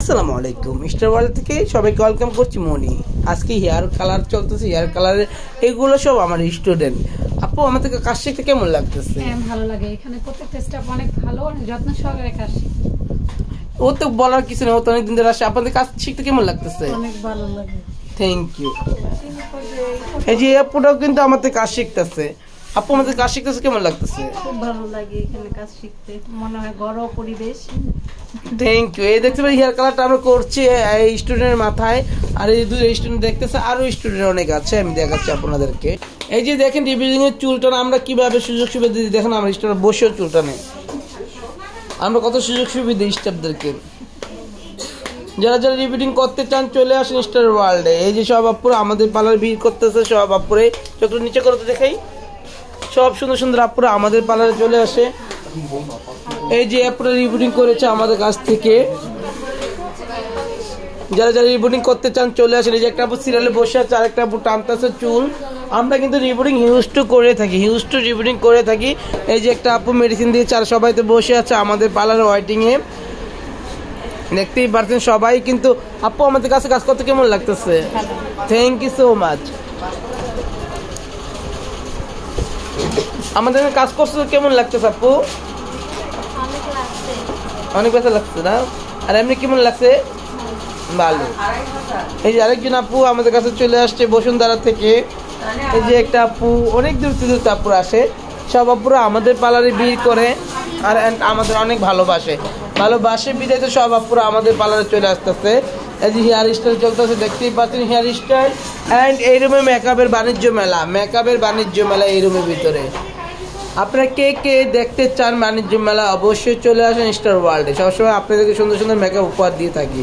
আসসালামু আলাইকুম star world থেকে সবাইকে ওয়েলকাম করছি মনি। আজকে হেয়ার কালার চলতেছে, হেয়ার কালারের এগুলো সব আমার স্টুডেন্ট। আপু আমাদের কাজ শিখতে কেমন লাগতেছে? হ্যাঁ ভালো লাগে, এখানে প্রত্যেকটা স্টাফ অনেক ভালো, অনেক যত্ন সহকারে কাজ শিখে। ও তো বলার কিছু নেই, ও তো অনেকদিন ধরে আসে। আপনাদের কাজ শিখতে কেমন লাগতেছে? অনেক ভালো লাগে। Thank you. এই যে আপুটাও কিন্তু আমাদের কাজ শিখতেছে। আপু আমাদের কাজ শিখতেছে কেমন লাগতেছে? খুব ভালো লাগে এখানে কাজ শিখতে, মনে হয় ঘরোয়া পরিবেশ। Thank you. এই দেখতে পাই হেয়ার কালারটা আমরা করছি এই স্টুডেন্টের মাথায়, আর এই দুই স্টুডেন্ট দেখতেছে, আরো স্টুডেন্ট অনেক আছে, আমি দেখাচ্ছি আপনাদেরকে। এই যে দেখেন রিবিল্ডিং এর চুলটা আমরা কিভাবে সুযোগ সুবিধা দিই, দেখেন আমরা স্টাফ বসেও চুলটা নেই, আমরা কত সুযোগ সুবিধা দিই স্টাফদেরকে। যারা যারা রিপিটিং করতে চান চলে আসেন স্টার ওয়ার্ল্ডে। এই যে সব আপুরা আমাদের পার্লার ভিড় করতেছে, সব আপুরে চোখটা নিচে করতে দেখাই, সব সুন্দর সুন্দর আপুরা আমাদের পার্লারে চলে আসে। এই যে আপুরা রিপিটিং করেছে আমাদের কাছ থেকে, যারা যারা রিপোর্টিং করতে চান চলে আসেন। এই যে একটা আপু সিরিয়ালে বসে আছে, আরেকটা আপু টানতেছে চুল। আমরা কিন্তু রিপোর্টিং হিউজ টু করে রিপোর্টিং করে থাকি। এই যে একটা আপু মেডিসিন দিয়ে চার সবাই তো বসে আছে আমাদের পার্লারে ওয়েটিংয়ে, দেখতেই পারছেন সবাই। কিন্তু আপু আমাদের কাছে কাজ করতে কেমন লাগতেছে? Thank you so much. আমাদের কাজ করতে কেমন লাগতেছে আপু? অনেক ব্যথা লাগছে না? আর এমনি কেমন লাগছে? ভালো। এই যে আরেকজন আপু আমাদের কাছে চলে আসছে বসুন্ধরা থেকে। এই যে একটা আপু, অনেক দূর দূর আপুরা আসে, সব আপুরা আমাদের পার্লারে ভিড় করে আর আমাদের অনেক ভালোবাসে বিদায় তো সব আপুরা আমাদের পার্লারে চলে আসতেছে। এই যে হেয়ার স্টাইল চলতেছে, দেখতেই পাচ্ছেন হেয়ার স্টাইল। অ্যান্ড এই রুমে মেকআপের বাণিজ্য মেলা এই রুমের ভিতরে। আপনারা কে কে দেখতে চান বাণিজ্য মেলা, অবশ্যই চলে আসেন স্টার ওয়ার্ল্ডে। সবসময় আপনাদেরকে সুন্দর সুন্দর মেকআপ উপহার দিয়ে থাকি।